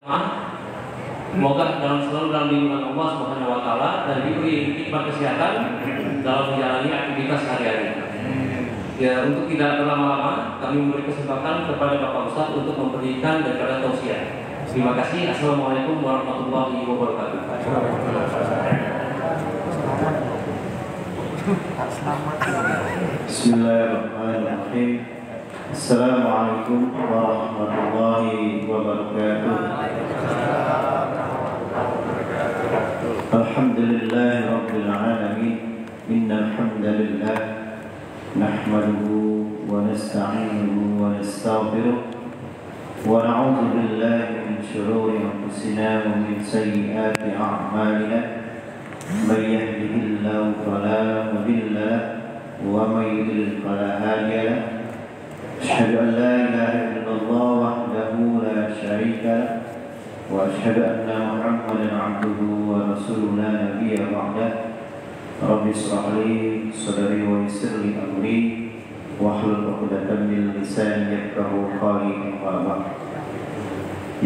Semoga selalu dalam lindungan Allah Subhanahu wa taala dan diberi nikmat kesehatan dalam menjalani aktivitas sehari-hari. Ya, untuk tidak berlama-lama, kami memberi kesempatan kepada Bapak Ustadz untuk memberikan daripada tausiah. Terima kasih. Assalamualaikum warahmatullahi wabarakatuh. Bismillahirrahmanirrahim. Assalamualaikum warahmatullahi wabarakatuh. Alhamdulillahi rabbil alamin. Innal hamdalillah nahmaduhu wa nasta'inuhu wa nastaghfiruh wa na'udzu billahi min shururi anfusina wa min sayyiati a'malina. May yahdihillahu fala mudilla lahu wa may yudlil fala hadiya lahu. أشهد أن لا إله إلا الله وحده لا شريك له وأشهد أن محمدا عبده ورسوله لا نبي بعده. رب اشرح لي صدري ويسر لي أمري واحلل عقدة من لساني يفقهوا قولي. أما بعد.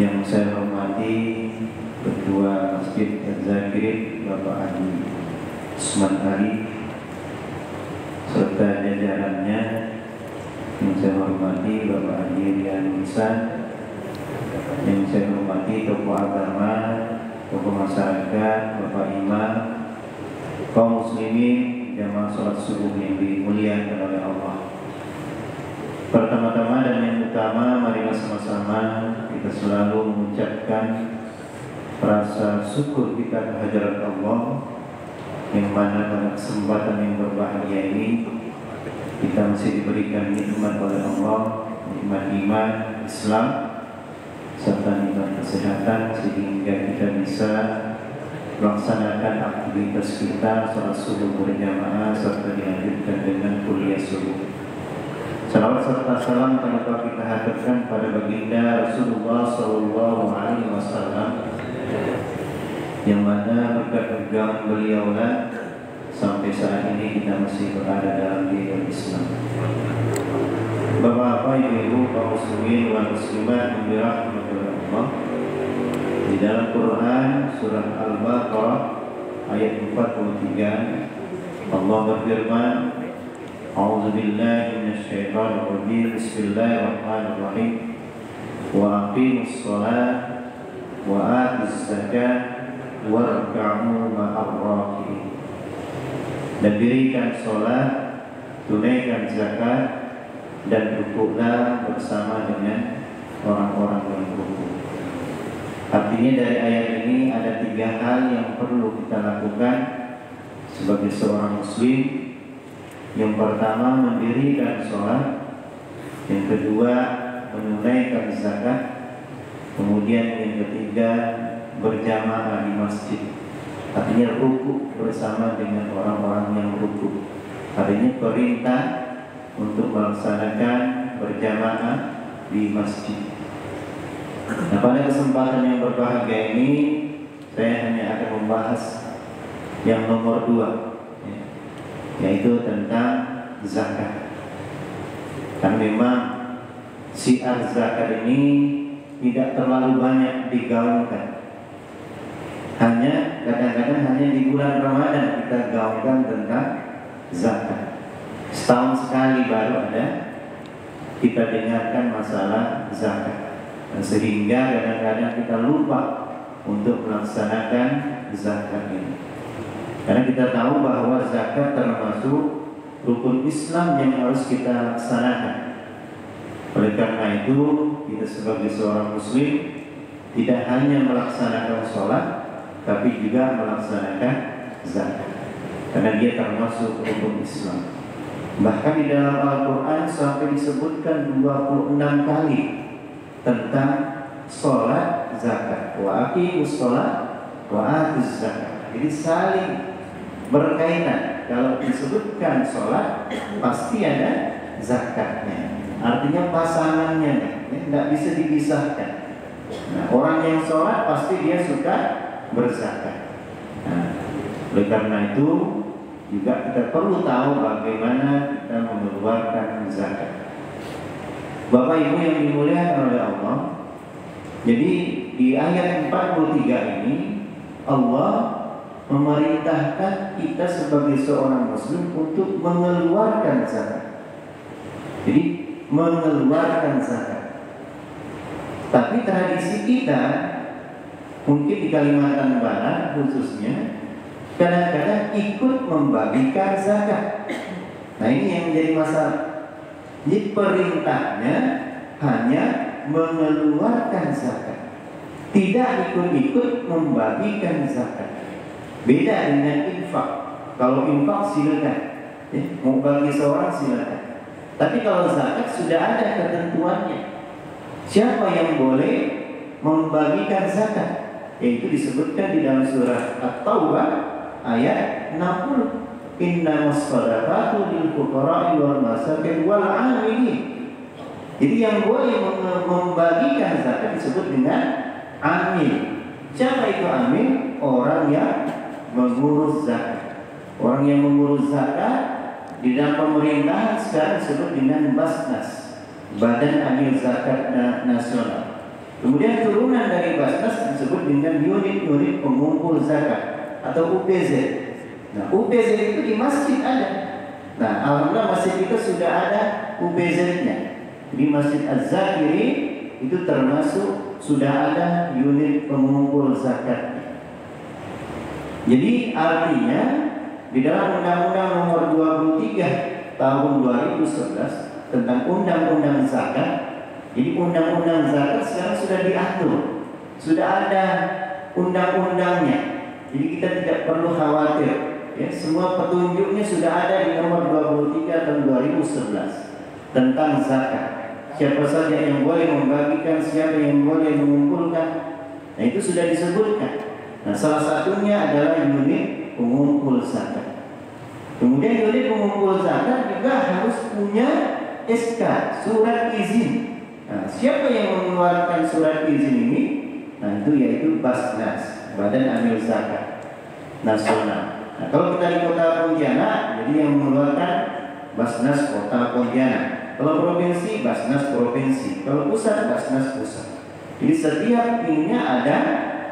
Yang saya hormati Ketua Masjid Az-Zakirin Bapak Haji Usman Ali serta jajarannya, yang saya hormati Bapak Haji Rian Ihsan, yang saya hormati tokoh agama, tokoh masyarakat, Bapak Imam, kaum muslimin, jamaah sholat subuh yang dimuliakan oleh Allah. Pertama-tama dan yang utama, marilah sama-sama kita selalu mengucapkan rasa syukur kita kehadirat Allah, yang mana pada kesempatan yang berbahagia ini kita masih diberikan nikmat oleh Allah, nikmat iman, Islam, serta nikmat kesehatan, sehingga kita bisa melaksanakan aktivitas kita sholat subuh berjamaah serta dilanjutkan dengan kuliah subuh. Salawat serta salam tanpa kita haturkan pada baginda Rasulullah SAW, yang mana berkat perjuangan beliaulah sampai saat ini kita masih berada dalam diri Islam. Bapak-bapak, ibu-ibu, kaum muslimin wal muslimat yang dirahmati oleh Allah, di dalam Quran surah Al-Baqarah ayat 43 Allah berfirman, A'udzu billahi minasyaitonir rajim. Bismillahirrahmanirrahim. Wa aqimus shalah wa atuz zakah warka'u ma'ar raki'in. Dan dirikan sholat, tunaikan zakat, dan rukuklah bersama dengan orang-orang yang rukuk. Artinya dari ayat ini ada 3 hal yang perlu kita lakukan sebagai seorang muslim. Yang pertama, mendirikan sholat. Yang kedua, menunaikan zakat. Kemudian yang ketiga, berjamaah di masjid. Artinya rukuk bersama dengan orang-orang yang rukuk. Artinya perintah untuk melaksanakan berjamaah di masjid. Nah, pada kesempatan yang berbahagia ini saya hanya akan membahas yang nomor 2, yaitu tentang zakat. Karena memang syiar zakat ini tidak terlalu banyak digaungkan. Hanya kadang-kadang hanya di bulan Ramadan kita gaungkan tentang zakat. Setahun sekali baru ada kita dengarkan masalah zakat. Dan sehingga kadang-kadang kita lupa untuk melaksanakan zakat ini. Karena kita tahu bahwa zakat termasuk rukun Islam yang harus kita laksanakan. Oleh karena itu, kita sebagai seorang muslim tidak hanya melaksanakan sholat, tapi juga melaksanakan zakat, karena dia termasuk rukun Islam. Bahkan di dalam Al-Quran sampai disebutkan 26 kali tentang sholat zakat. Wa aqimus sholat wa atuz zakat. Jadi saling berkaitan. Kalau disebutkan sholat, pasti ada zakatnya. Artinya pasangannya nih, tidak bisa dipisahkan. Nah, orang yang sholat pasti dia suka berzakat. Nah, oleh karena itu juga kita perlu tahu bagaimana kita mengeluarkan zakat. Bapak Ibu yang dimuliakan oleh Allah, Jadi di ayat 43 ini Allah memerintahkan kita sebagai seorang muslim untuk mengeluarkan zakat. Jadi mengeluarkan zakat. Tapi tradisi kita mungkin di Kalimantan Barat khususnya kadang-kadang ikut membagikan zakat. Nah ini yang menjadi masalah. Jadi perintahnya hanya mengeluarkan zakat, tidak ikut-ikut membagikan zakat. Beda dengan infak. Kalau infak silakan, ya, mau bagi seorang silakan. Tapi kalau zakat sudah ada ketentuannya. Siapa yang boleh membagikan zakat? Yaitu disebutkan di dalam surah At-Taubah ayat 60. Innamas shadaqatu lil fuqara'i wal masakin wal 'amilin. Jadi yang boleh membagikan zakat disebut dengan amil. Siapa itu amil? Orang yang mengurus zakat. Orang yang mengurus zakat di dalam pemerintahan sekarang disebut dengan Basnas, Badan Amil Zakat Nasional. Kemudian turunan dari Basnas disebut dengan unit-unit pengumpul zakat atau UPZ. Nah, UPZ itu di masjid ada. Nah, alhamdulillah masjid kita sudah ada UPZ-nya. Di Masjid Az-Zakiri itu termasuk sudah ada unit pengumpul zakat. Jadi artinya di dalam Undang-Undang Nomor 23 Tahun 2011 tentang Undang-Undang Zakat, jadi Undang-Undang Zakat sekarang sudah diatur, sudah ada undang-undangnya. Jadi kita tidak perlu khawatir, ya, semua petunjuknya sudah ada di Nomor 23 Tahun 2011 tentang zakat. Siapa saja yang boleh membagikan, siapa yang boleh mengumpulkan. Nah itu sudah disebutkan. Nah salah satunya adalah unit pengumpul zakat. Kemudian unit pengumpul zakat juga harus punya SK, surat izin. Nah siapa yang mengeluarkan surat izin ini? Nah itu yaitu Basnas, Badan Amil Zakat Nasional. Nah kalau kita di Kota Pontianak, jadi yang mengeluarkan Basnas Kota Pontianak. Kalau provinsi, Basnas provinsi. Kalau pusat, Basnas pusat. Jadi setiap ininya ada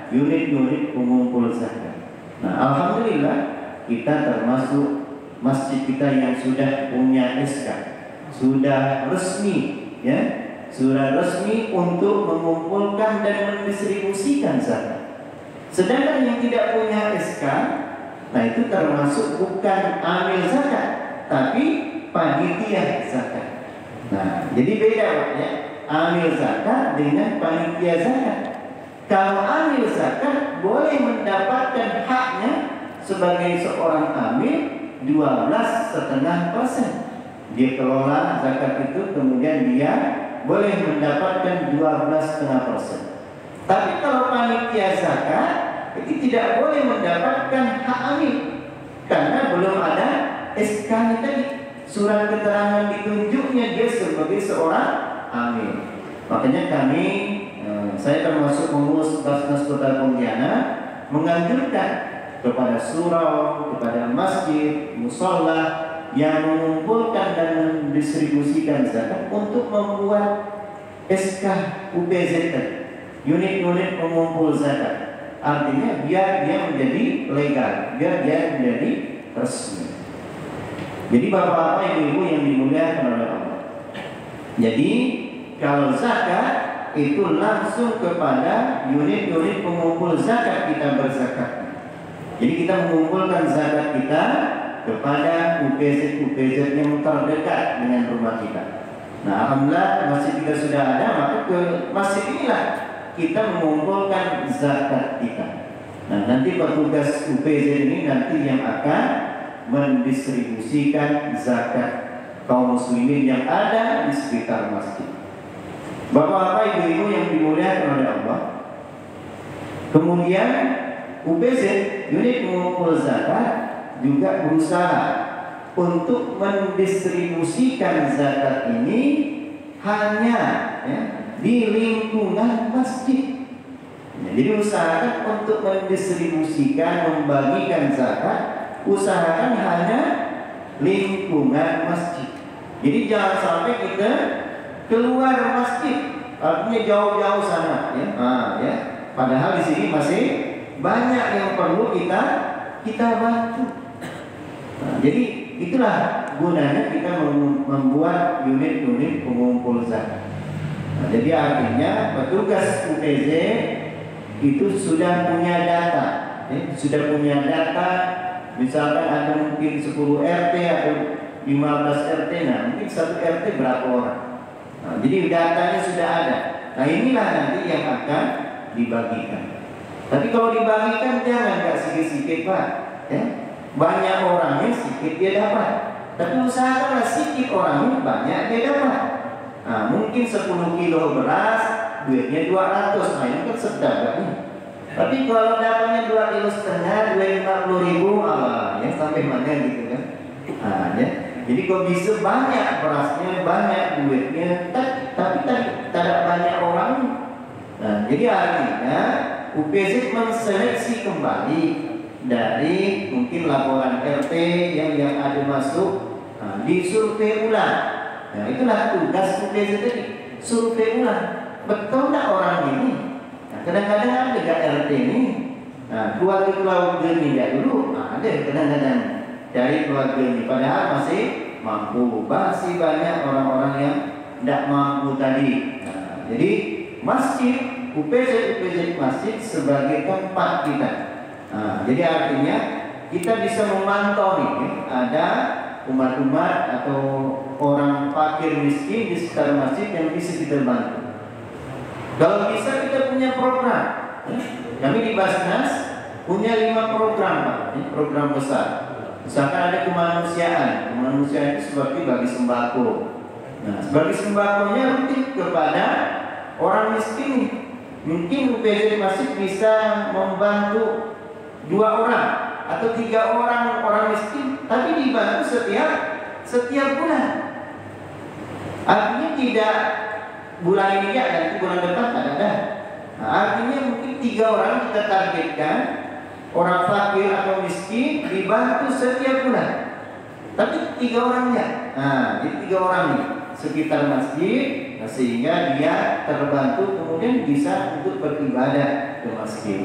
unit-unit pengumpul zakat. Nah, alhamdulillah kita termasuk masjid kita yang sudah punya SK, sudah resmi, ya, sudah resmi untuk mengumpulkan dan mendistribusikan zakat. Sedangkan yang tidak punya SK, nah itu termasuk bukan amil zakat, tapi panitia zakat. Nah, jadi beda ya, amil zakat dengan panitia zakat. Kalau amil zakat boleh mendapatkan haknya sebagai seorang amil 12,5%. Dia kelola zakat itu, kemudian dia boleh mendapatkan 12,5%. Tapi kalau panitia zakat itu tidak boleh mendapatkan hak amil karena belum ada SK-nya tadi. Surat keterangan ditunjuknya dia sebagai seorang amil. Makanya kami, saya termasuk pengurus Basnas Kota Pontianak, menganjurkan kepada surau, kepada masjid, musola yang mengumpulkan dan mendistribusikan zakat untuk membuat SK UPZ, unit-unit pengumpul zakat. Artinya biar dia menjadi legal, biar dia menjadi resmi. Jadi bapak-bapak, ibu-ibu yang dimuliakan oleh Allah. Jadi kalau zakat itu langsung kepada unit-unit pengumpul zakat kita berzakat. Jadi kita mengumpulkan zakat kita kepada UPZ yang terdekat dengan rumah kita. Nah, alhamdulillah masjid kita sudah ada, maka ke masjid inilah kita mengumpulkan zakat kita. Nah, nanti petugas UPZ ini nanti yang akan mendistribusikan zakat kaum muslimin yang ada di sekitar masjid. Bapak-bapak, ibu-ibu yang dimuliakan oleh Allah. Kemudian UPZ, unit pengumpul zakat, juga berusaha untuk mendistribusikan zakat ini hanya ya, di lingkungan masjid. Jadi usahakan untuk mendistribusikan, membagikan zakat, usahakan hanya lingkungan masjid. Jadi jangan sampai kita keluar masjid, artinya jauh-jauh sana, ya. Ya. Padahal di sini masih banyak yang perlu kita bantu. Jadi itulah gunanya kita membuat unit-unit pengumpul zakat. Jadi artinya petugas UPZ itu sudah punya data, misalkan ada mungkin 10 RT atau 15 RT, mungkin satu RT berapa orang. Jadi datanya sudah ada. Nah inilah nanti yang akan dibagikan. Tapi kalau dibagikan jangan nggak sedikit-sedikit Pak, ya. Banyak orangnya sedikit dia dapat. Tapi usahakanlah sedikit orangnya banyak dia dapat. Mungkin 10 kilo beras duitnya 200, ini kan sedekah nih. Tapi kalau dapatnya 2,5 kilo, 250.000, ya sampai mana gitu kan? Ya. Jadi kok bisa banyak berasnya, banyak duitnya, tapi tidak banyak orang. Jadi artinya UPZ menseleksi kembali dari mungkin laporan RT yang ada masuk, disurvei ulang. Nah itulah tugas UPZ tadi, survei ulang. Betul tak orang ini? Kadang-kadang ada gak RT ini? Keluarga ini ya dulu ada kadang-kadang dari keluarga ini, padahal masih mampu. Masih banyak orang-orang yang tidak mampu tadi. Jadi masjid, UPZ masjid sebagai tempat kita. Jadi artinya kita bisa memantau nih, ada umat-umat atau orang fakir miskin di sekitar masjid yang bisa kita bantu. Kalau bisa kita punya program. Kami di Basnas punya 5 program, Pak. Ini program besar. Misalkan ada kemanusiaan. Kemanusiaan itu seperti bagi sembako. Nah, bagi sembakonya rutin kepada orang miskin. Mungkin UPZ masjid bisa membantu 2 orang atau 3 orang miskin, tapi dibantu setiap bulan. Artinya tidak bulan ini ya, nanti bulan depan ada. Artinya mungkin 3 orang kita targetkan, orang fakir atau miskin dibantu setiap bulan. Tapi 3 orangnya. Jadi 3 orang nih sekitar masjid, sehingga dia terbantu kemudian bisa untuk beribadah ke masjid.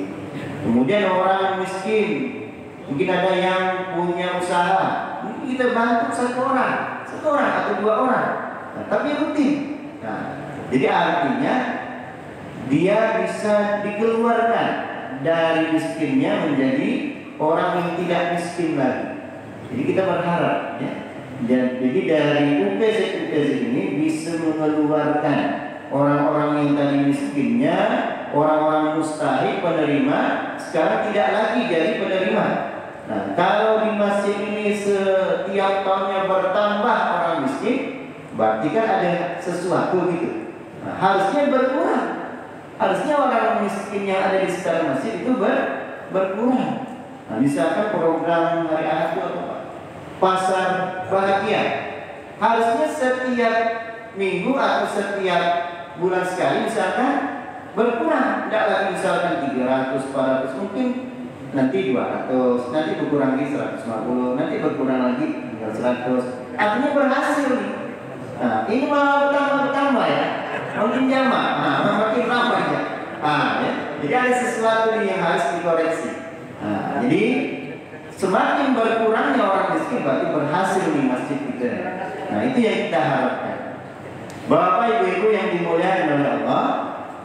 Kemudian orang miskin, mungkin ada yang punya usaha, mungkin kita bantu 1 orang atau 2 orang, tapi rutin. Jadi artinya dia bisa dikeluarkan dari miskinnya menjadi orang yang tidak miskin lagi. Jadi kita berharap, ya. Jadi dari UPZ ini bisa mengeluarkan orang-orang yang tadi miskinnya, orang-orang mustahik penerima, sekarang tidak lagi jadi penerima. Nah, kalau di masjid ini setiap tahunnya bertambah orang miskin, berarti kan ada sesuatu gitu. Nah, harusnya berkurang. Harusnya orang miskin yang ada di sekitar masjid itu berkurang. Nah, misalkan program hari anak itu apa? Pasar bahagia. Harusnya setiap minggu atau setiap bulan sekali misalkan berkurang. Tidak lagi misalkan 300, 400, mungkin nanti 200, nanti berkurang lagi 150, nanti berkurang lagi tinggal 100. Artinya berhasil nih. Nah, ini malah bertambah ya. Makin jamak, makin ramai ya. Ya. Jadi ada sesuatu yang harus dikoreksi. Jadi semakin berkurangnya orang miskin berarti berhasil di masjid kita. Nah itu yang kita harapkan. Bapak ibu-ibu yang dimuliakan oleh Allah.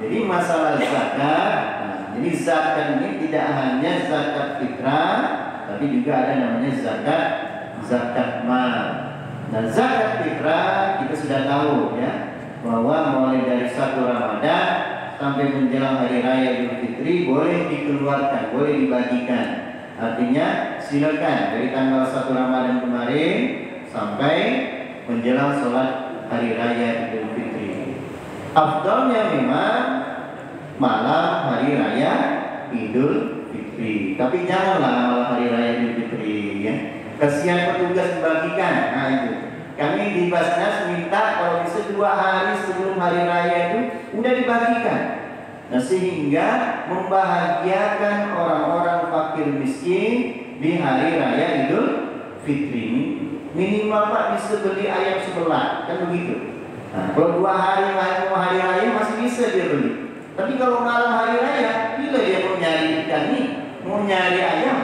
Jadi masalah zakat. Jadi zakat ini tidak hanya zakat fitrah, tapi juga ada namanya zakat mal. Nah zakat fitrah kita sudah tahu ya, bahwa mulai dari 1 Ramadan sampai menjelang hari raya Idul Fitri boleh dikeluarkan, boleh dibagikan. Artinya silakan dari tanggal 1 Ramadan kemarin sampai menjelang sholat hari raya Idul Fitri. Afdalnya memang malam hari raya Idul Fitri. Tapi janganlah malam hari raya Idul Fitri ya. Kasihan petugas membagikan. Nah itu. Kami di Basnas minta kalau bisa 2 hari sebelum hari raya itu udah dibagikan. Nah sehingga membahagiakan orang-orang fakir miskin di hari raya Idul Fitri. Minimal Pak bisa beli ayam sebelah, kan begitu. Nah, kalau 2 hari mau hari raya masih bisa dia beli. Tapi kalau malam hari raya, bila dia mau nyari ikan nih, mau nyari ayam,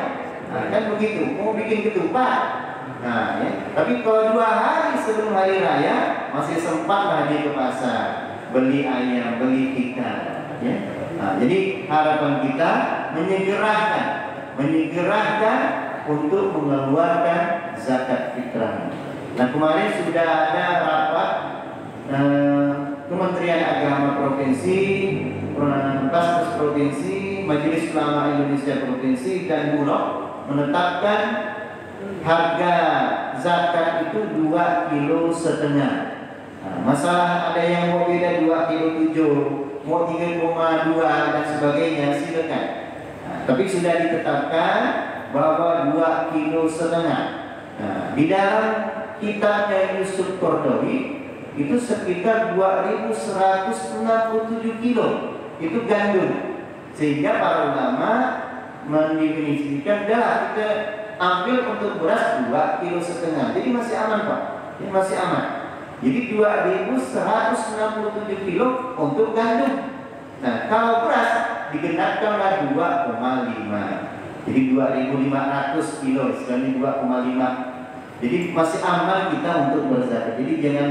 nah, kan begitu, mau bikin ketupat. Nah, ya. Tapi kalau 2 hari sebelum hari raya masih sempat lah dia ke pasar beli ayam, beli ikan. Ya. Nah, jadi harapan kita menyegerakan untuk mengeluarkan zakat fitrah. Nah, kemarin sudah ada rapat Kementerian Agama Provinsi, Kaskus Provinsi, Majelis Ulama Indonesia Provinsi dan Bulog menetapkan harga zakat itu 2,5 kilo. Nah, masalah ada yang mau beda 2,7 kilo, mau 3,2 dan sebagainya, silakan. Nah, tapi sudah ditetapkan bahwa 2,5 kilo. Nah, di dalam kitabnya Yusuf Kordowi itu sekitar 2.167 kilo itu gandum, sehingga para ulama mendefinisikan dah kita ambil untuk beras 2,5 kilo, jadi masih aman Pak, ini masih aman. Jadi 2.167 kilo untuk gandum. Nah, kalau beras digenapkanlah 2,5, jadi 2.500 kilo, istilahnya 2,5. Jadi masih aman kita untuk berzakat. Jadi jangan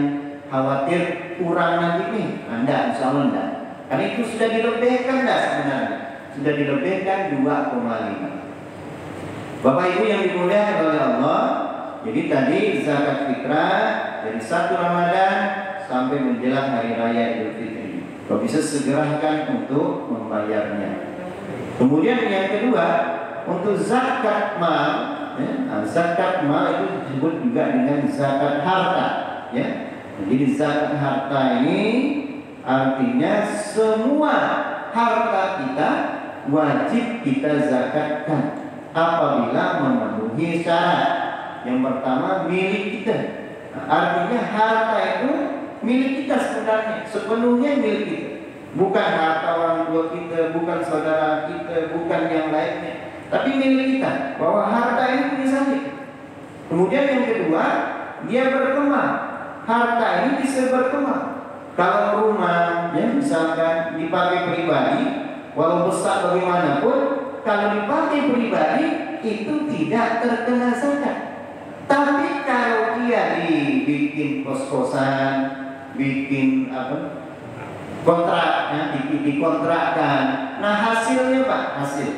khawatir kurang nanti nih, Anda insya Allah enggak. Karena itu sudah dilebihkan dah sebenarnya, sudah dilebihkan 2,5. Bapak Ibu yang dimuliakan oleh Allah, jadi tadi zakat fitrah dari 1 Ramadan sampai menjelang hari raya Idul Fitri. Kau bisa segerakan untuk membayarnya. Kemudian yang kedua, untuk zakat mal, ya, nah, zakat mal itu disebut juga dengan zakat harta, ya. Jadi zakat harta ini artinya semua harta kita wajib kita zakatkan apabila memenuhi syarat. Yang pertama, milik kita. Nah, artinya harta itu milik kita sepenuhnya milik kita. Bukan harta orang tua kita, bukan saudara kita, bukan yang lainnya, tapi milik kita. Bahwa harta ini punya saya. Kemudian yang kedua, dia berkembang. Harta ini bisa berkembang. Kalau rumah, ya misalkan dipakai pribadi, walau besar bagaimanapun, kalau dipakai pribadi itu tidak terkena zakat. Tapi kalau dia dibikin kos-kosan, bikin kontrak, ya, dikontrakkan, nah hasilnya Pak, hasil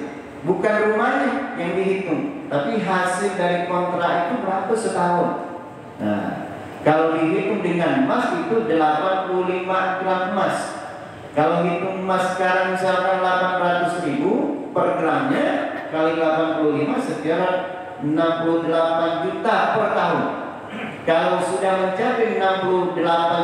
bukan rumahnya yang dihitung, tapi hasil dari kontrak itu berapa setahun. Nah, kalau dihitung dengan emas itu 85 gram emas. Kalau hitung emas sekarang misalkan 800.000 per gramnya, kali 85 sekitar 68 juta per tahun. Kalau sudah mencapai 68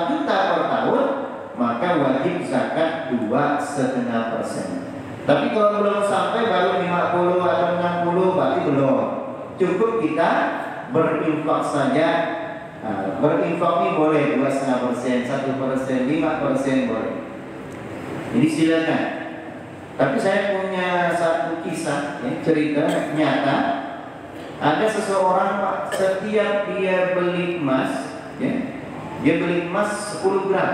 juta per tahun, maka wajib zakat 2,5%. Tapi kalau belum sampai baru 50 atau 60 berarti belum. Cukup kita berinfak saja. Nah, berinfak ini boleh 2,5%, 1%, 5% boleh. Jadi silakan. Tapi saya punya satu kisah, ya, cerita nyata. Ada seseorang Pak, setiap dia beli emas, ya, dia beli emas 10 gram,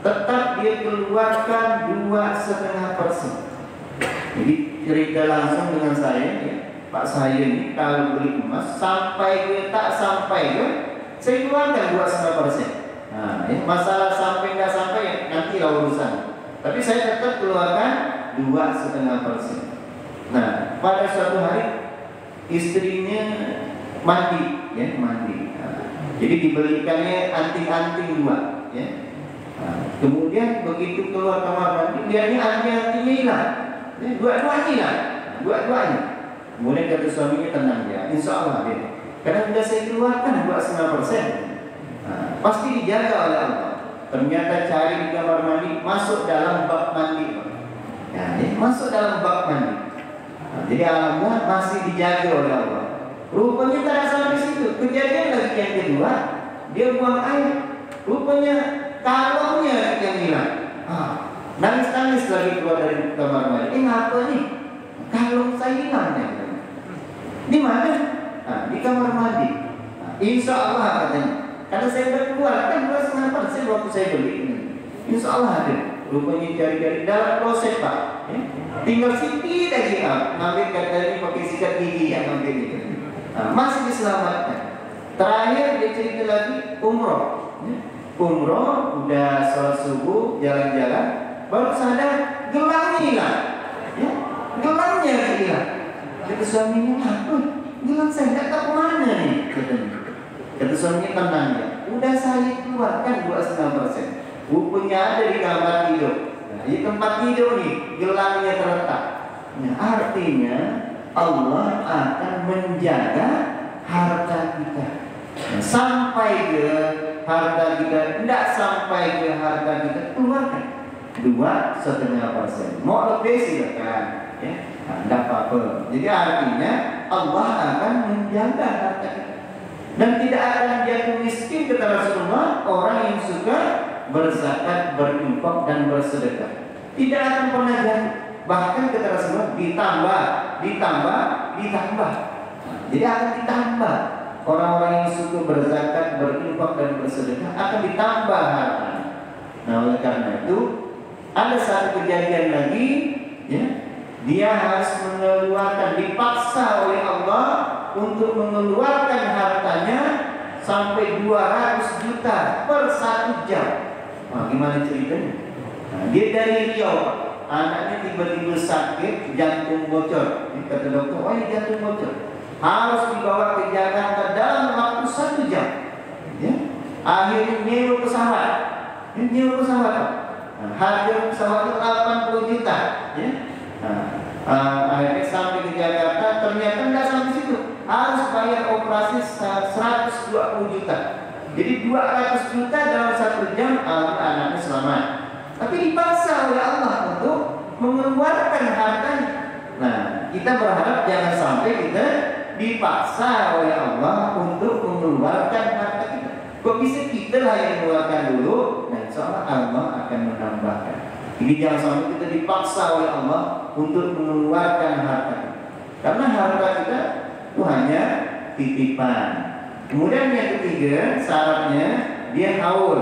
tetap dia keluarkan 2,5%. Jadi cerita langsung dengan saya, ya, Pak saya ini kalau beli emas sampai ke tak sampai ke, saya keluarkan 2,5%. Nah, ya, masalah sampai nggak sampai ya, nanti lah urusan. Tapi saya tetap keluarkan 2,5%. Nah, pada suatu hari istrinya mandi, ya mandi. Nah, jadi dibelikannya anting-anting 2, ya. Nah, kemudian begitu keluar kamar mandi, lihatnya anting-antingnya hilang, ya, dua-duanya hilang, dua-duanya. Kemudian kata suaminya, tenang ya, insya Allah dia. Karena sudah saya keluarkan 2,5%, nah, pasti dijaga oleh Allah. Ternyata cari di kamar mandi, masuk dalam bak mandi, ya, masuk dalam bak mandi. Nah, jadi alhamdulillah masih dijaga oleh Allah. Rupanya tidak sampai situ. Kejadian lagi yang kedua, dia buang air. Rupanya kalungnya yang hilang. Nangis-nangis lagi keluar dari kamar mandi. Apa nih? Kalung saya hilang ya. Di mana? Nah, di kamar mandi. Nah, insya Allah katanya. Karena saya berkeluar kan 2,5% waktu saya beli. Insya Allah ada. Rupanya jari-jari dalam proses Pak. Ya? Tinggal sedikit lagi ngambil kata ini pakai sikat gigi yang ngambil itu. Masih diselamatkan. Terakhir dia cerita lagi umroh. Ya? Umroh udah sholat subuh jalan-jalan baru sadar gelangnya hilang. Ya? Gelangnya hilang. Kata suaminya, gelang saya nggak tahu kemana nih. Kata suaminya tenang ya. Udah saya keluarkan 2,5%. Bukunya ada di kamar tidur. Nah, di tempat tidur nih gelangnya terletak. Nah, artinya Allah akan menjaga harta kita. Nah, sampai ke harta kita, tidak sampai ke harta kita keluarkan 2,5%. Mau lebih silakan, ya, tidak apa-apa. Jadi artinya Allah akan menjaga harta kita. Dan tidak akan jatuh miskin kata Rasulullah orang yang suka berzakat, berinfak dan bersedekah. Tidak akan pernah jatuh. Bahkan kata Rasulullah ditambah. Jadi akan ditambah. Orang-orang yang suka berzakat, berinfak dan bersedekah akan ditambah harta. Nah, oleh karena itu ada satu kejadian lagi, ya, dia harus mengeluarkan, dipaksa oleh Allah untuk mengeluarkan hartanya sampai 200 juta per 1 jam. Nah, gimana ceritanya? Nah, dia dari Riau, anaknya tiba-tiba sakit, jantung bocor. Kata dokter, oh ini jantung bocor. Harus dibawa ke Jakarta dalam waktu 1 jam. Ya? Akhirnya nyewa pesawat. Nah, harga pesawatnya 80 juta. Ya? Akhirnya sampai ke Jakarta, ternyata tidak sampai situ. Harus bayar operasi 120 juta. Jadi 200 juta dalam 1 jam, anaknya selamat. Tapi dipaksa oleh Allah untuk mengeluarkan hartanya. Nah, kita berharap jangan sampai kita dipaksa oleh Allah untuk mengeluarkan harta kita. Kok bisa kita lah yang mengeluarkan dulu, dan insya Allah akan menambahkan. Jadi jangan sampai kita dipaksa oleh Allah untuk mengeluarkan harta kita. Karena harta kita itu hanya titipan. Kemudian yang ketiga, syaratnya dia haul,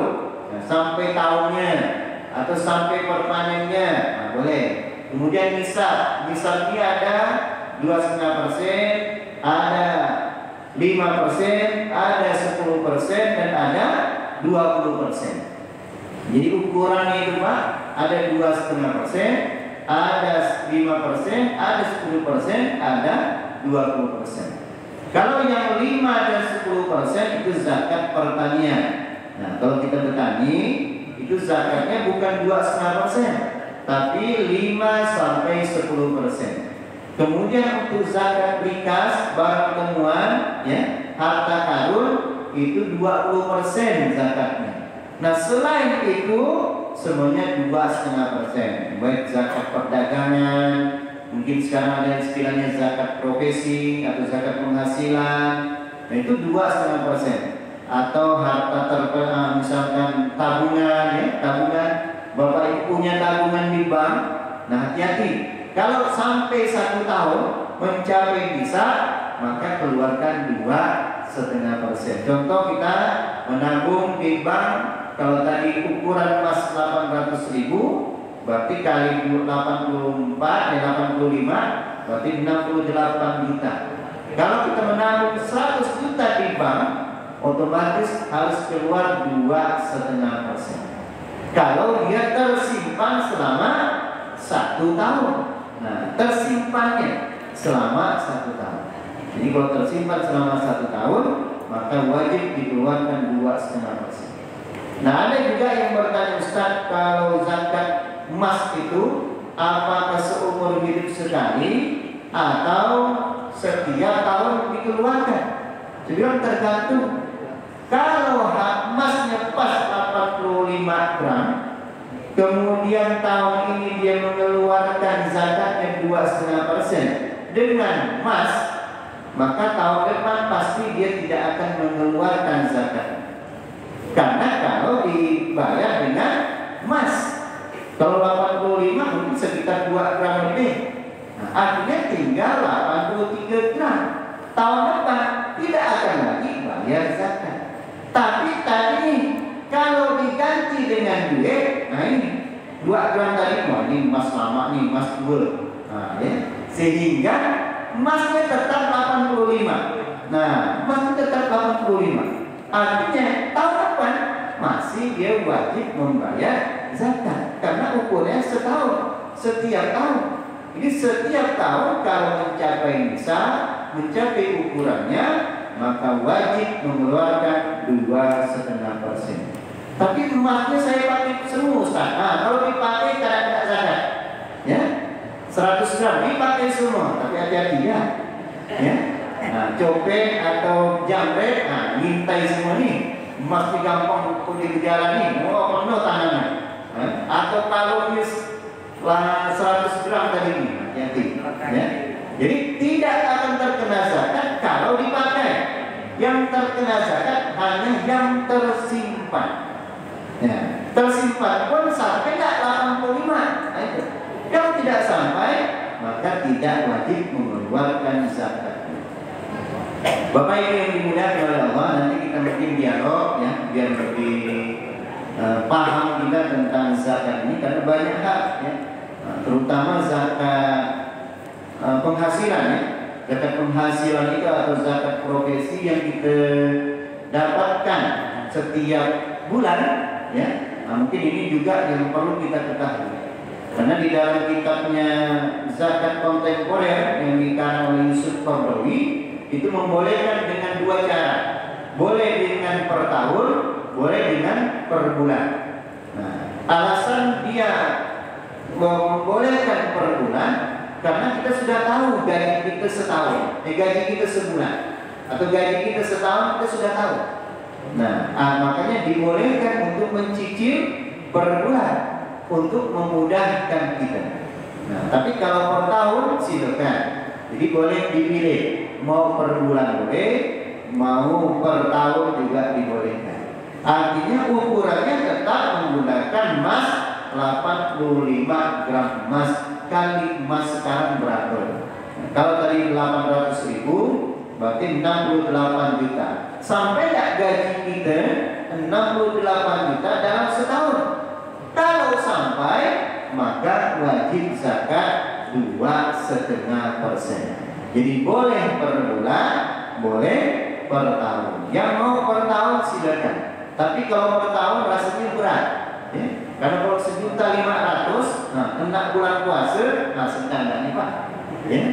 nah, sampai tahunnya atau sampai perpanennya, nah, boleh. Kemudian nisabnya ada 2,5%, ada 5%, ada 10%, dan ada 20%. Jadi ukurannya itu Pak, ada 2,5%, ada 5%, ada 10%, ada 20%. Kalau yang 5 dan 10% itu zakat pertanian. Nah, kalau kita bertani, itu zakatnya bukan 2,5%, tapi 5 sampai 10%. Kemudian untuk zakat rikas, barang temuan, ya, harta karun, itu 20% zakatnya. Nah, selain itu semuanya 2,5%. Baik zakat perdagangan, mungkin sekarang ada istilahnya zakat profesi atau zakat penghasilan, nah itu 2,5%. Atau harta misalkan tabungan, ya, tabungan, Bapak Ibu punya tabungan di bank. Nah, hati-hati, kalau sampai 1 tahun mencapai bisa, maka keluarkan 2,5%. Contoh kita menabung di bank, kalau tadi ukuran emas 800.000, berarti kali 85, berarti 68 juta. Kalau kita menabung 100 juta di bank, otomatis harus keluar 2,5%. Kalau dia tersimpan selama 1 tahun. Nah, tersimpannya selama 1 tahun. Jadi kalau tersimpan selama 1 tahun, maka wajib dikeluarkan 2,5%. Nah, ada juga yang bertanya, Ustaz, kalau zakat emas itu apakah seumur hidup sekali atau setiap tahun dikeluarkan? Jadi tergantung. Kalau emasnya pas 85 gram, kemudian tahun ini dia mengeluarkan zakatnya 2,5% dengan emas, maka tahun depan pasti dia tidak akan mengeluarkan zakat. Karena kalau dibayar dengan emas, kalau 85 mungkin sekitar 2 gram lebih. Nah, artinya tinggal 83 gram. Tahun depan tidak akan lagi bayar zakat. Tapi tadi kalau diganti dengan duit, nah ini 2 gram tadi, wah ini emas lama nih, emas tua. Nah, ya. Sehingga emasnya tetap 85. Nah, emasnya tetap 85. Artinya tahun depan masih dia wajib membayar zakat karena ukurnya setahun, setiap tahun. Jadi setiap tahun kalau mencapai nisab, mencapai ukurannya, maka wajib mengeluarkan 2,5%. Tapi emasnya saya pakai semua, Ustaz. Nah, kalau dipakai tidak zakat, ya 100 gram dipakai semua, tapi hati-hati ya. Nah, copet atau jamret, nah ngintai semua nih. Emas gampang pergi ke jalan nih, mau penuh tangannya. Atau kalau lah 100 gram tadi ini, hati-hati. Ya. Jadi tidak akan terkena zakat kalau dipakai. Yang terkena zakat hanya yang tersimpan. Ya, tersimpan pun sampai tidak 85. Nah, itu. Kalau tidak sampai, maka tidak wajib mengeluarkan zakat. Bapak Ibu yang dimuliakan oleh Allah, nanti kita mungkin dialog ya, biar lebih paham kita tentang zakat ini karena banyak hak ya, terutama zakat penghasilan ya, zakat penghasilan itu atau zakat profesi yang kita dapatkan setiap bulan ya. Nah, mungkin ini juga yang perlu kita ketahui. Karena di dalam kitabnya Zakat Kontemporer yang dikarang oleh Yusuf Qaradawi itu membolehkan dengan 2 cara. Boleh dengan per tahun, boleh dengan per bulan. Nah, alasan dia membolehkan per bulan karena kita sudah tahu gaji kita setahun, gaji kita sebulan, atau gaji kita setahun kita sudah tahu. Nah, makanya dibolehkan untuk mencicil per bulan untuk memudahkan kita. Nah, tapi kalau per tahun silakan. Jadi boleh dipilih, mau per bulan boleh, mau per tahun juga dibolehkan. Artinya ukurannya tetap menggunakan emas 85 gram emas kali emas sekarang berapa? Nah, kalau tadi 800.000 berarti 68 juta. Sampai tidak gaji kita 68 juta dalam setahun. Kalau sampai, maka wajib zakat 2,5%. Jadi boleh per bulan, boleh per tahun. Yang mau per tahun silakan. Tapi kalau per tahun rasanya berat. Ya? Karena kalau 1.500.000, nah kena bulan puasa, nah sedang nih Pak. Ya?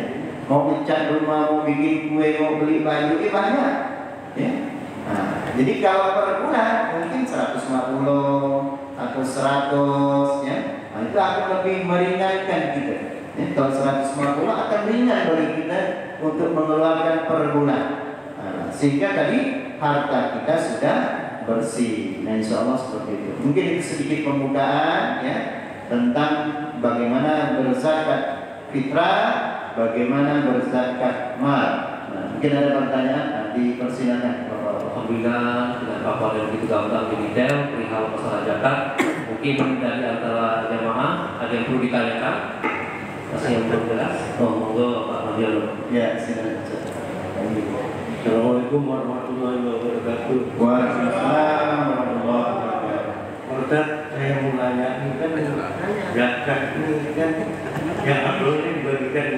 Mau ngecat rumah, mau bikin kue, mau beli baju, banyak. Ya? Nah, jadi kalau per bulan mungkin 150 atau 100 ya. Nah, itu akan lebih meringankan kita. Ya, kalau 150 akan ringan bagi kita untuk mengeluarkan per bulan. Nah, sehingga tadi harta kita sudah bersih. Nah, insya Allah seperti itu. Mungkin itu sedikit pembukaan ya tentang bagaimana berzakat fitrah, bagaimana berzakat mal. Nah, mungkin ada pertanyaan, dipersilakan. Alhamdulillah dengan paparan yang begitu gamblang dan detail perihal masalah zakat. Mungkin dari antara jamaah ada yang perlu ditanyakan, masih yang belum jelas. Monggo Pak Nabil. Ya, silakan. Assalamualaikum warahmatullahi wabarakatuh. Waalaikumsalam warahmatullahi wabarakatuh. Ustaz, saya mau nanya, ini kan zakat ini kan yang Abdul ini bagikan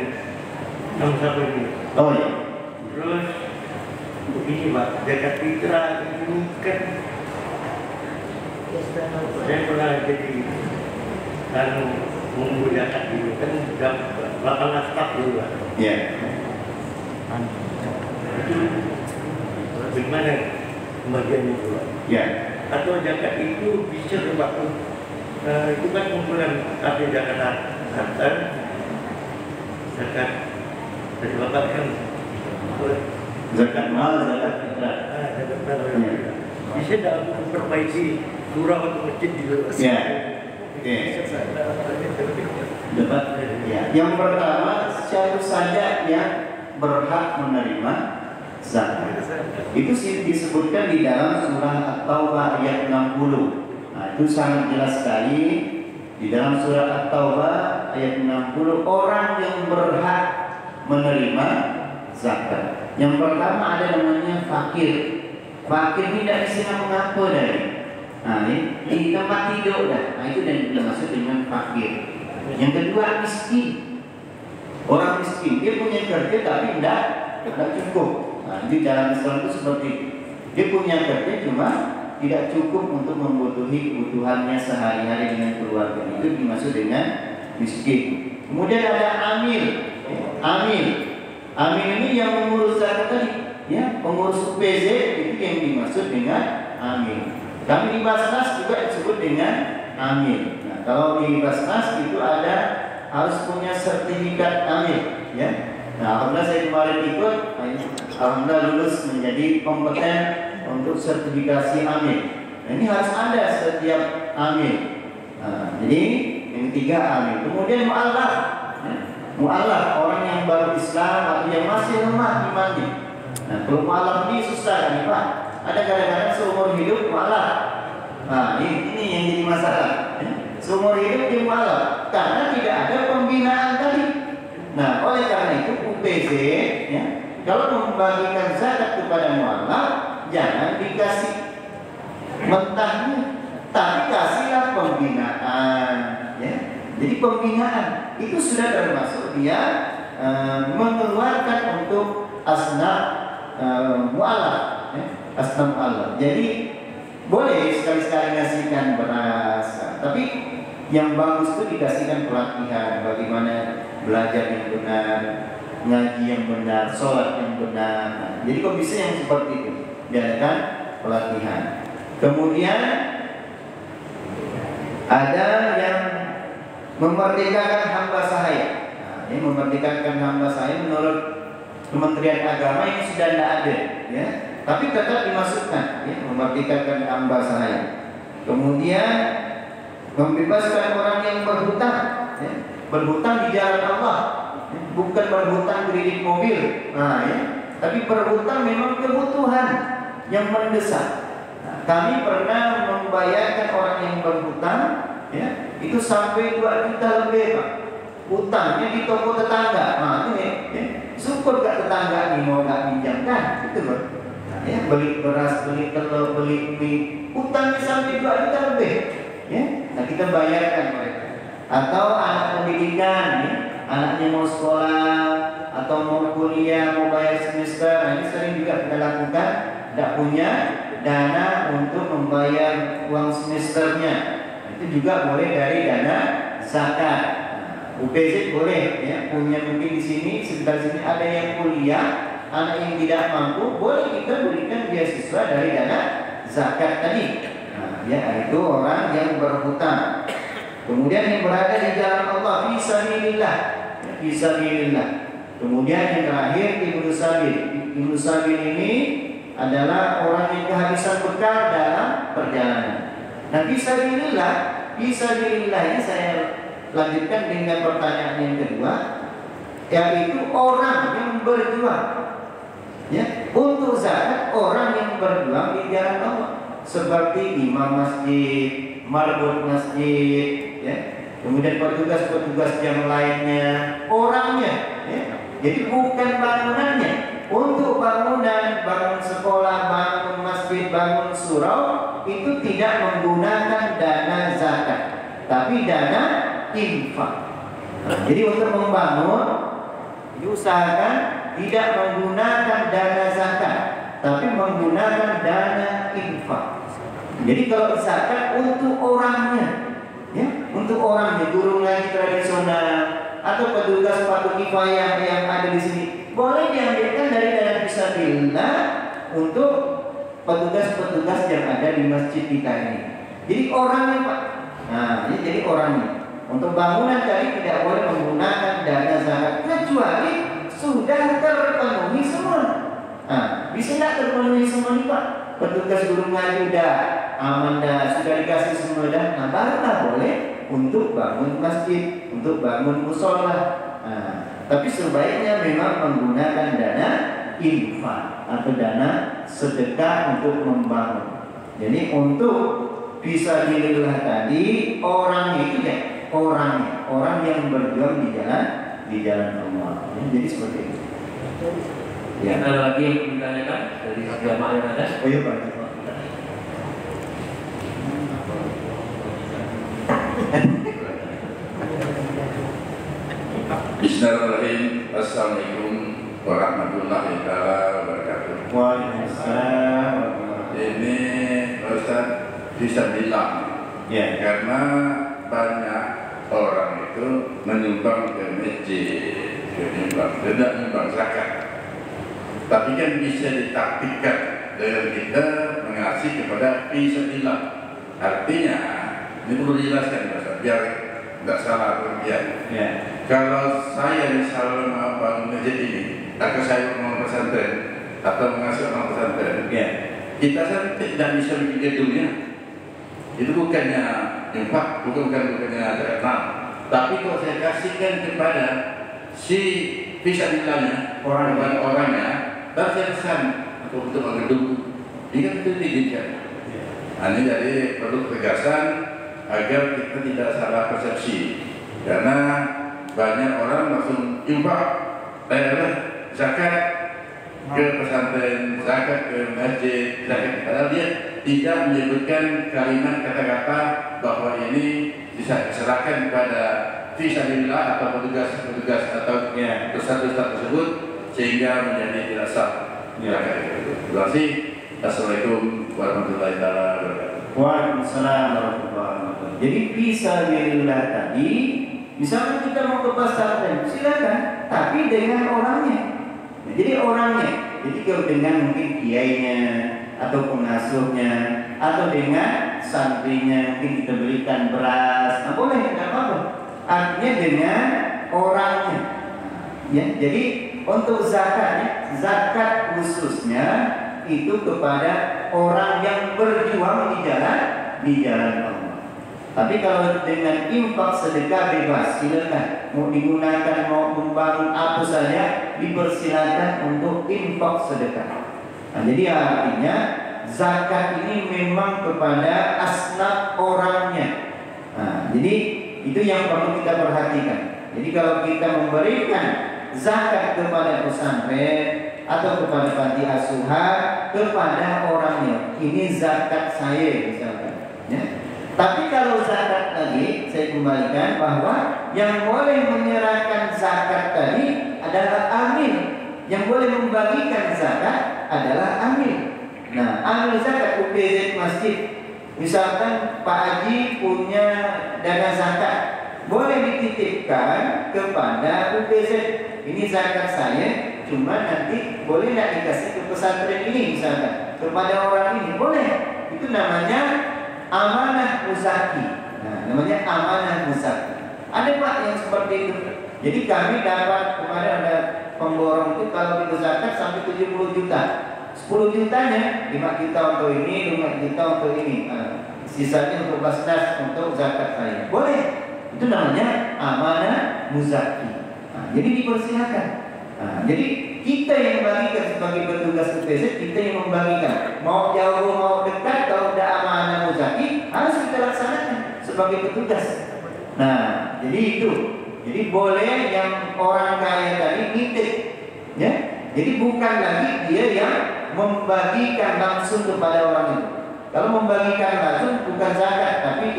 sama ini. Oh ya. Terus begini Pak, zakat fitrah ini kan saya pernah jadi menunggu zakat ini kan 18 staf dulu Pak. Ya. Itu bagaimana pembagiannya dulu? Ya. Atau zakat itu bisa berlaku itu kan kumpulan ada zakat harta, zakat dari bapak kan Zakat mal, zakat fitrah. zakat fitrah. Bisa dalam memperbaiki surah atau masjid di luar. Ya. Oke. Dapat. Ya. Yang pertama, siapa saja yang berhak menerima zakat. Itu disebutkan di dalam surah At-Taubah ayat 60. Nah, itu sangat jelas sekali di dalam surah At-Taubah ayat 60 orang yang berhak menerima zakat. Yang pertama ada namanya fakir. fakir ini tidak bisa mengapa dari. Nah, ini di tempat tidur dah. Nah, itu yang dimaksud dengan fakir. Yang kedua miskin. Orang miskin dia punya kerja tapi tidak cukup. Nah, di dalam Islam itu seperti itu. Dia punya kerja cuma tidak cukup untuk membutuhi kebutuhannya sehari-hari dengan keluarga. Itu dimaksud dengan miskin. Kemudian ada amil. Amil ini yang mengurus zakat tadi, ya, pengurus UPZ itu yang dimaksud dengan amil. Kami di Basnas juga disebut dengan amil. Nah, kalau di Basnas itu ada harus punya sertifikat amil, ya. Nah, alhamdulillah saya kemarin ikut, alhamdulillah lulus menjadi kompeten untuk sertifikasi amil. Nah, ini harus ada setiap amil. Nah, jadi yang ketiga amil. Kemudian mu'allaf. Mu'allaf orang yang baru Islam atau yang masih lemah imannya. Nah, kalau mu'allaf ini susah kan, Pak? Ada kadang-kadang seumur hidup mu'allaf. Nah, ini yang jadi masalah. Seumur hidup dia mu'allaf karena tidak ada pembinaan tadi. Nah, oleh karena itu UPZ, ya, kalau membagikan zakat kepada mu'allaf, jangan dikasih mentahnya, tapi kasihlah pembinaan, ya. Jadi pembinaan itu sudah termasuk dia mengeluarkan untuk asnaf mu'allaf, ya, asnaf mu'allaf. Jadi boleh sekali-sekali ngasihkan beras, tapi yang bagus itu dikasihkan pelatihan bagaimana belajar yang benar, ngaji yang benar, sholat yang benar. Nah, jadi kok bisa yang seperti itu diadakan pelatihan. Kemudian ada yang memerdekakan hamba sahaya. Nah, ini memerdekakan hamba sahaya menurut Kementerian Agama ini sudah tidak ada, ya. Tapi tetap dimasukkan, ya, memerdekakan hamba sahaya. Kemudian membebaskan orang yang berhutang, ya, berhutang di jalan Allah, ya, bukan berhutang kredit mobil, nah, ya, tapi berhutang memang kebutuhan yang mendesak. Nah, kami pernah membayarkan orang yang berhutang, ya, itu sampai 2 juta lebih, Pak. Hutangnya di toko tetangga, nah ini, ya, syukur gak tetangga nih mau gak pinjamkan, itu loh. Ya, beli beras, beli telur, beli mie, hutangnya sampai 2 juta lebih, ya. Nah, kita bayarkan mereka. Atau anak pendidikan, ya, anaknya mau sekolah atau mau kuliah, mau bayar semester, nah ini sering juga kita lakukan, tidak punya dana untuk membayar uang semesternya. Itu juga boleh dari dana zakat. UPZ boleh, ya, punya mungkin di sini sekitar sini ada yang kuliah, anak yang tidak mampu, boleh kita berikan beasiswa dari dana zakat tadi. Nah, ya, itu orang yang berhutang. Kemudian yang berada di jalan Allah, fisabilillah, ya, fisabilillah. Kemudian yang terakhir ibnu sabil. Ibnu sabil ini adalah orang yang kehabisan bekal dalam perjalanan. Nah, fisabilillah ini saya lanjutkan dengan pertanyaan yang kedua, yaitu orang yang berjuang, ya, untuk zakat, orang yang berjuang di jalan Allah, seperti imam masjid, marbot masjid, ya, kemudian petugas-petugas yang lainnya, orangnya, ya. Jadi bukan bangunannya. Untuk bangunan, bangun sekolah, bangun masjid, bangun surau itu tidak menggunakan dana zakat, tapi dana infak. Nah, jadi untuk membangun diusahakan tidak menggunakan dana zakat, tapi menggunakan dana infak. Jadi kalau zakat untuk orangnya, ya, untuk orangnya, guru ngaji tradisional atau petugas fardu kifayah yang ada di sini, boleh diambilkan dari dana fisabilillah untuk petugas-petugas yang ada di masjid kita ini. Jadi orangnya, Pak. Nah, ini jadi orangnya. Untuk bangunan tadi tidak boleh menggunakan dana zakat kecuali sudah terpenuhi semua. Nah, bisa nggak terpenuhi semua nih, Pak? Petugas guru ngaji udah aman dah, sudah dikasih semua dah. Nah, barulah boleh untuk bangun masjid, untuk bangun musola. Nah, tapi sebaiknya memang menggunakan dana infak atau dana sedekah untuk membangun. Jadi untuk fisabilillah tadi orangnya itu, ya, orang yang berjuang di jalan Allah. Ya, jadi seperti itu. Ya. Ada lagi yang ditanyakan dari jamaah yang ada? Oh iya Pak. Bismillahirrahmanirrahim. Assalamualaikum warahmatullahi wabarakatuh. Waalaikumsalam. Ini Ustaz bisa bilang Ya. karena banyak orang itu menyumbang ke masjid, tidak menyumbang zakat. Tapi kan bisa ditaktikkan dengan kita mengasih kepada fisabilillah. Artinya ini perlu dijelaskan Ustaz, biar tidak salah pengertian. Ya. Kalau saya misalnya mau bangun masjid ini, atau saya mau pesantren atau mengasuh orang pesantren, Ya. kita kan tidak bisa bikin gedungnya. Itu bukannya infak, bukannya terkenal. Tapi kalau saya kasihkan kepada si fisabilillahnya, orangnya, dan saya pesan untuk gedung, ini kan itu diizinkan. Ini jadi perlu ketegasan agar kita tidak salah persepsi, karena banyak orang langsung infak, zakat ke pesantren, zakat ke masjid, zakat, padahal dia tidak menyebutkan kalimat kata-kata bahwa ini bisa diserahkan kepada fisabilillah atau petugas atau ustaz-ustaz tersebut, sehingga menjadi tidak sah. Terima kasih. Assalamualaikum warahmatullahi wabarakatuh. Waalaikumsalam warahmatullahi wabarakatuh. Jadi fisabilillah tadi, misalnya kita mau ke pesantren, silakan, tapi dengan orangnya. Jadi orangnya. Jadi kalau dengan mungkin kiainya atau pengasuhnya atau dengan santrinya mungkin kita berikan beras, nah boleh, tidak apa-apa. Artinya dengan orangnya. Ya, jadi untuk zakatnya, zakat khususnya itu kepada orang yang berjuang di jalan Allah. Tapi kalau dengan infak sedekah bebas, silakan. Mau digunakan, mau membangun apa saja, dipersilakan untuk infak sedekah. Nah, jadi artinya zakat ini memang kepada asnaf orangnya. Nah, jadi itu yang perlu kita perhatikan. Jadi kalau kita memberikan zakat kepada pesantren atau kepada panti asuhan, kepada orangnya, ini zakat saya misalkan, ya. Tapi kalau zakat tadi, saya kembalikan bahwa yang boleh menyerahkan zakat tadi adalah amil. Yang boleh membagikan zakat adalah amil. Nah, amil zakat UPZ masjid, misalkan Pak Haji punya dana zakat, boleh dititipkan kepada UPZ. Ini zakat saya, cuma nanti boleh tidak dikasih ke pesantren ini misalkan, kepada orang ini, boleh. Itu namanya amanah muzaki. Nah, namanya amanah muzaki. Ada Pak yang seperti itu. Jadi kami dapat kemarin ada pemborong itu kalau kita zakat sampai 70 juta. 10 jutanya 5 juta untuk ini, 5 juta untuk ini. Sisanya untuk basnas, untuk zakat saya. Boleh. Itu namanya amanah muzaki. Nah, jadi dipersilakan. Nah, jadi kita yang bagikan sebagai petugas UPZ, kita yang membagikan. Mau jauh mau dekat, kalau udah amanah muzaki harus kita laksanakan sebagai petugas. Nah, jadi itu. Jadi boleh yang orang kaya tadi nitip, ya. Jadi bukan lagi dia yang membagikan langsung kepada orang itu. Kalau membagikan langsung bukan zakat, tapi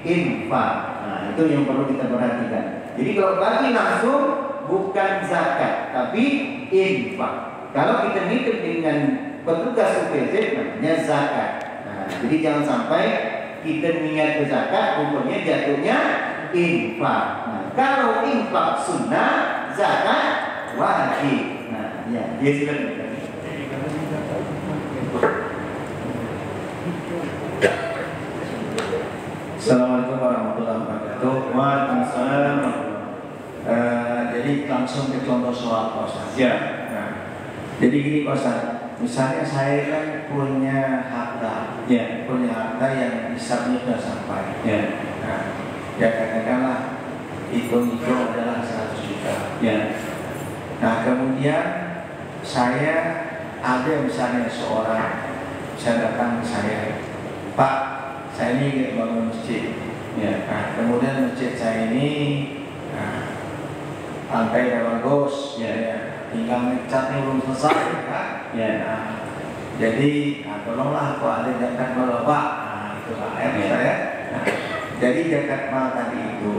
infak. Nah, itu yang perlu kita perhatikan. Jadi kalau bagi langsung bukan zakat, tapi infak. Kalau kita nitip dengan petugas UPZ namanya zakat. Nah, jadi jangan sampai kita niat ke zakat, rupanya jatuhnya infak. Nah, kalau infak sunnah, zakat wajib. Nah, ya, dia silakan. Assalamualaikum warahmatullahi wabarakatuh. Waalaikumsalam. Jadi langsung ke contoh soal Pak Ustaz. Ya. Nah, jadi gini Pak Ustaz, misalnya saya kan punya harta, punya harta yang hisabnya sudah sampai. Nah, ya katakanlah itu adalah 100 juta. Nah, kemudian saya ada misalnya seorang, saya datang ke saya, Pak, saya ini ingin bangun masjid. Nah, kemudian masjid saya ini lantai udah bagus, tinggal ngecatnya belum selesai, kan? Nah, jadi tolonglah Pak ada zakat mal Pak. Nah, itu Pak saya. Nah, jadi zakat mal tadi itu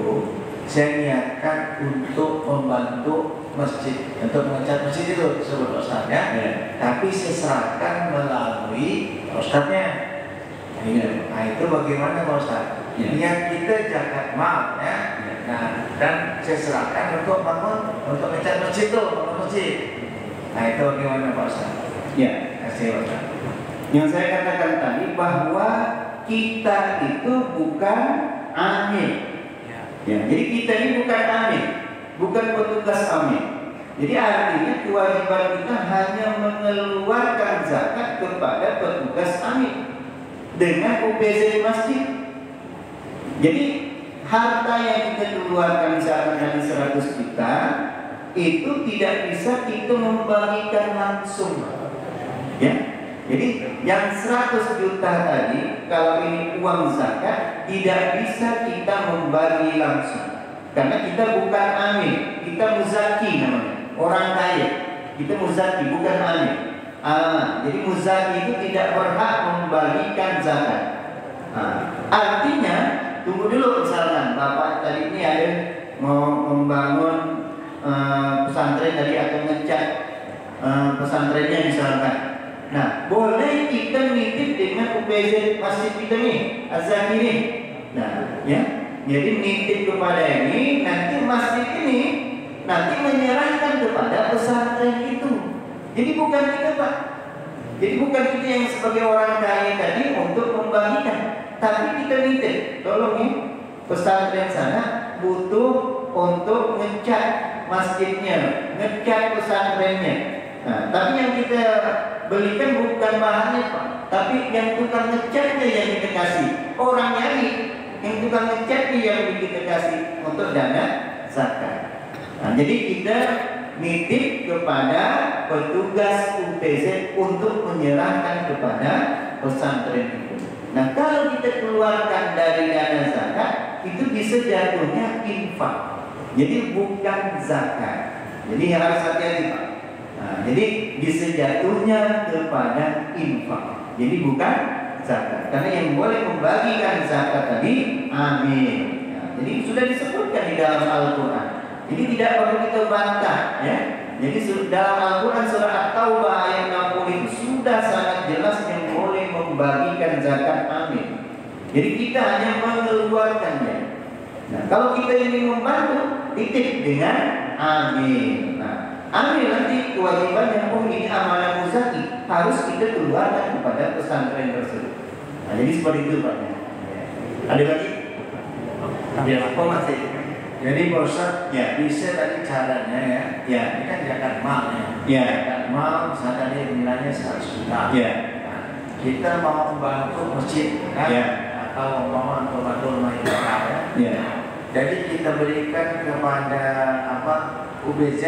saya niatkan untuk membantu masjid, untuk mengecat masjid itu sebut Ustaznya. Tapi saya serahkan melalui Ustaznya. Nah, itu bagaimana Pak Ustaz? Niat kita zakat mal ya. Nah, dan saya serahkan untuk bangun, untuk ngecat masjid itu, bangun masjid. Nah, itu bagaimana Pak Ustaz? Ya, Kasih Pak Ustaz. yang saya katakan tadi bahwa kita itu bukan amil. Ya, jadi kita ini bukan amil, bukan petugas amil. Jadi artinya kewajiban kita hanya mengeluarkan zakat kepada petugas amil dengan UPZ masjid. Jadi harta yang kita keluarkan misalkan dari 100 juta itu tidak bisa kita membagikan langsung, ya. Jadi yang 100 juta tadi kalau ini uang zakat tidak bisa kita membagi langsung karena kita bukan amil, kita muzaki namanya, orang kaya. Kita muzaki bukan amil. Jadi muzaki itu tidak berhak membagikan zakat. Artinya tunggu dulu, misalkan Bapak tadi ini ada mau membangun pesantren tadi atau ngecat pesantrennya misalkan. Nah, boleh kita nitip dengan UPZ masjid kita nih, azan ini. Nah, ya, jadi nitip kepada ini, nanti masjid ini nanti menyerahkan kepada pesantren itu. Jadi bukan kita Pak. Jadi bukan kita yang sebagai orang kaya tadi untuk membagikan, tapi kita nitip. Tolong nih, pesantren sana butuh untuk ngecat masjidnya, ngecat pesantrennya. Nah, tapi yang kita belikan bukan bahannya Pak, tapi yang tukang ngecatnya yang kita kasih. Orang nyari, yang tukang ngecatnya yang kita kasih untuk dana zakat. Nah, jadi kita nitip kepada petugas UPZ untuk menyerahkan kepada pesantren itu. Nah, kalau kita keluarkan dari dana zakat, itu bisa jatuhnya infak. Jadi bukan zakat. Jadi harus hati-hati Pak. Nah, jadi bisa jatuhnya kepada infak. Jadi bukan zakat. Karena yang boleh membagikan zakat tadi amin. Nah, jadi sudah disebutkan di dalam Al-Quran. Jadi tidak perlu kita bantah, ya. Jadi dalam Al-Quran surah At-Taubah ayat 60 itu sudah sangat jelas yang boleh membagikan zakat amin. Jadi kita hanya mengeluarkannya. Nah, kalau kita ingin membantu, titip dengan amin. Nah, amin nanti kewajibannya, ini amanah muzaki harus kita keluarkan kepada pesantren tersebut. Nah, jadi seperti itu Pak. Ada lagi? Ya, Apa masih? Jadi Pak Ustaz, Ya. bisa tadi caranya ya. Ya. Ini kan zakat mal ya. Ya. Zakat mal misalnya tadi nilainya 100 juta. Ya. Nah, kita mau membantu masjid kan? Ya. Atau mau membantu rumah ibadah ya. Ya. Jadi kita berikan kepada UBZ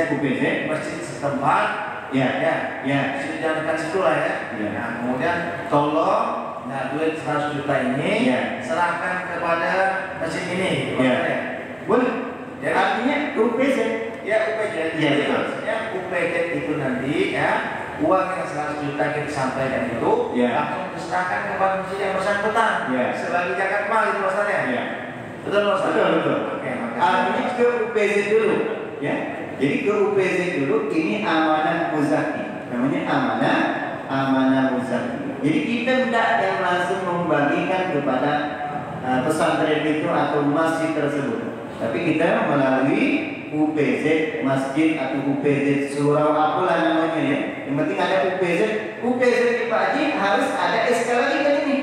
masjid setempat. Ya. Ya. Ya. Sudah dekat situ lah ya. Ya. Nah, kemudian tolong duit 100 juta ini Ya. serahkan kepada masjid ini. Ya. Boleh. Jadi, Artinya UPZ. ya UPZ. Ya, Jadi betul. maksudnya UPZ itu nanti ya uang yang 100 juta kita sampaikan itu Ya. langsung diserahkan kepada masjid yang bersangkutan. Ya. Sebagai zakat mal itu maksudnya. Ya. Betul Mas? Betul. Oke, makasih. Artinya ke UPZ dulu, ya. Jadi ke UPZ dulu, ini amanah muzaki. Namanya amanah muzaki. Jadi kita tidak yang langsung membagikan kepada pesantren itu atau masjid tersebut. Tapi kita melalui UPZ masjid atau UPZ surau apalah namanya ya. Yang penting ada UPZ. UPZ di Pak Haji harus ada SK lagi kan ini.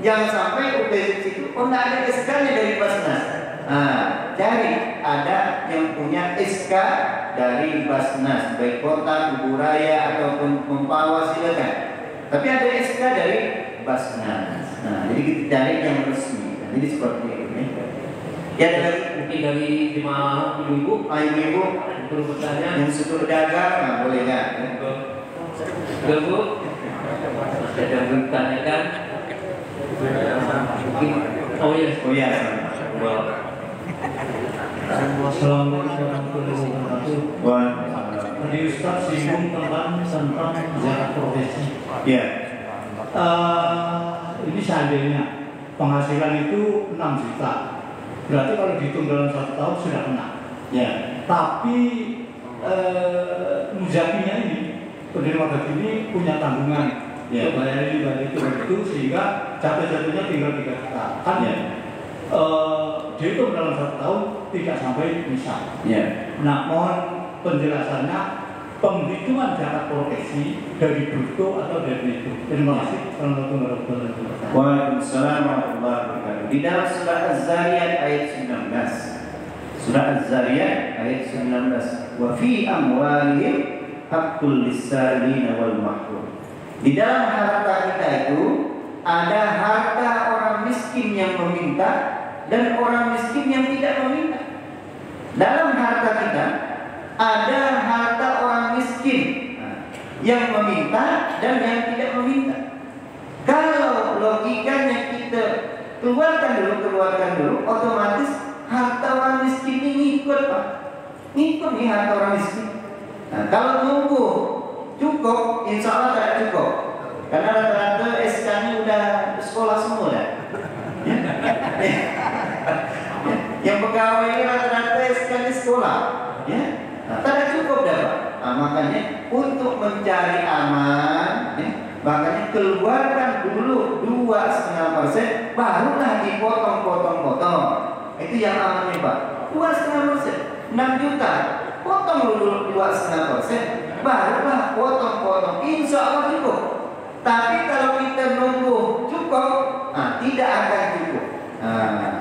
Jangan sampai UPZ itu tidak ada SK-nya dari Basnas. Cari ada yang punya SK dari Basnas, baik kota, Kuburaya ataupun Mempawa silakan. Tapi ada SK dari Basnas. Nah, jadi kita cari yang resmi. Nah, jadi seperti itu. Ya, mungkin dari jemaah ibu-ibu, ibu-ibu perlu bertanya. yang suka dagang, boleh nggak? Bu, ada yang bertanyakan? Mungkin, oh ya, Oh ya. Wow. Assalamualaikum warahmatullahi wabarakatuh. Tadi Ustaz singgung tentang zakat profesi. Ya. Ini seandainya penghasilan itu 6 juta, berarti kalau dihitung dalam 1 tahun sudah kena. Ya. Tapi muzakinya ini, penerima gaji ini punya tanggungan, Ya. bayar itu, sehingga jatuh-jatuhnya tinggal 3 juta. Kan Ya. Dihitung dalam 1 tahun tidak sampai misal. Ya. Nah, mohon penjelasannya penghitungan zakat profesi dari bruto atau dari neto. Terima kasih. Assalamualaikum warahmatullahi wabarakatuh. Waalaikumsalam warahmatullahi wabarakatuh. Di dalam surah Az-Zariyat ayat 19. Surah Az-Zariyat ayat 19. Wa fi amwalihim haqqul lis-sa'ilin wal mahrum. Di dalam harta kita itu ada harta orang miskin yang meminta dan orang miskin yang tidak meminta. Dalam harta kita ada harta orang miskin yang meminta dan yang tidak meminta. Kalau logikanya kita keluarkan dulu, otomatis harta orang miskin ini ngikut, Pak. Ngikut nih harta orang miskin. Nah, kalau nunggu cukup, insya Allah tidak cukup. Karena rata-rata SK-nya udah sekolah semua dah. Yang pegawai ini rata-rata SK-nya sekolah, ya. Nah, tidak cukup dah, Pak. Nah, makanya untuk mencari aman, ya, makanya keluarkan dulu 2,5%, barulah dipotong-potong-potong. Itu yang amannya, Pak. 2,5%, 6 juta, potong dulu 2,5%, barulah potong-potong. Insya Allah cukup. Tapi kalau kita nunggu cukup, tidak akan cukup.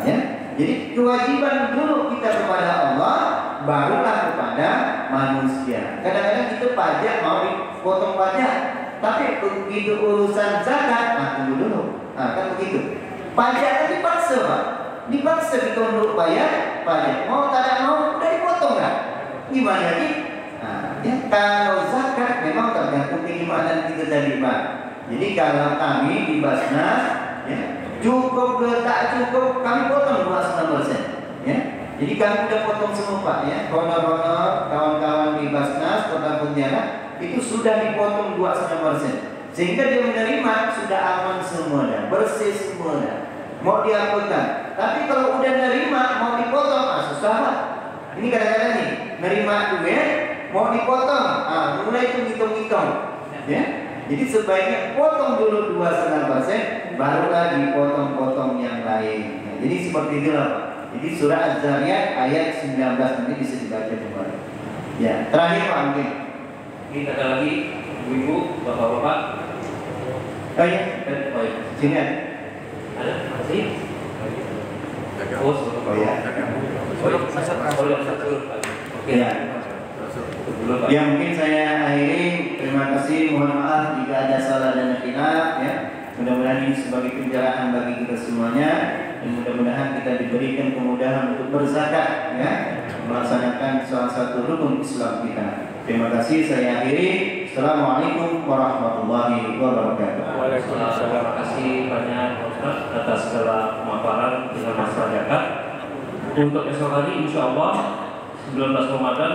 Ya. Jadi kewajiban dulu kita kepada Allah, barulah kepada manusia. Kadang-kadang kita pajak mau dipotong pajak, tapi begitu urusan zakat, tunggu dulu. Kan begitu. Pajak kan dipaksa, Pak. Dipaksa ditunduk bayar pajak. Mau tidak mau udah dipotong kan? Gimana lagi? Ya, kalau zakat memang tergantung keimanan kita tadi, Pak. Jadi kalau kami di Basnas, ya, cukup ke tak cukup kami potong 2,5%, ya. Jadi kami udah potong semua, Pak, ya. Honor-honor kawan-kawan di Basnas Kota Pontianak itu sudah dipotong 2,5%. Sehingga dia menerima sudah aman semua dah, bersih semua dah. Mau diapakan. Tapi kalau udah nerima mau dipotong, susah, Pak. Ini kadang-kadang nih, nerima duit mau dipotong, mulai itu hitung-hitung, ya. Jadi sebaiknya potong dulu 2,5%, barulah dipotong-potong yang lain. Nah, jadi seperti itulah, Pak. Jadi surah Az-Zariyat ayat 19 nanti bisa dibaca kembali. Ya, terakhir Pak mungkin. Ini ada lagi ibu-ibu, bapak-bapak. Oh iya, sini ada. Ada masih? Oh ya. Oke. Ya. Ya mungkin saya akhiri. Terima kasih. Mohon maaf jika ada salah dan khilaf, ya. Mudah-mudahan ini sebagai pencerahan bagi kita semuanya. Dan mudah-mudahan kita diberikan kemudahan untuk berzakat, ya, melaksanakan salah satu rukun Islam kita. Terima kasih. Saya akhiri. Assalamualaikum warahmatullahi wabarakatuh. Waalaikumsalam. Terima kasih banyak Ustaz atas segala pemaparan dengan masalah zakat. Untuk esok hari insya Allah 19 Ramadan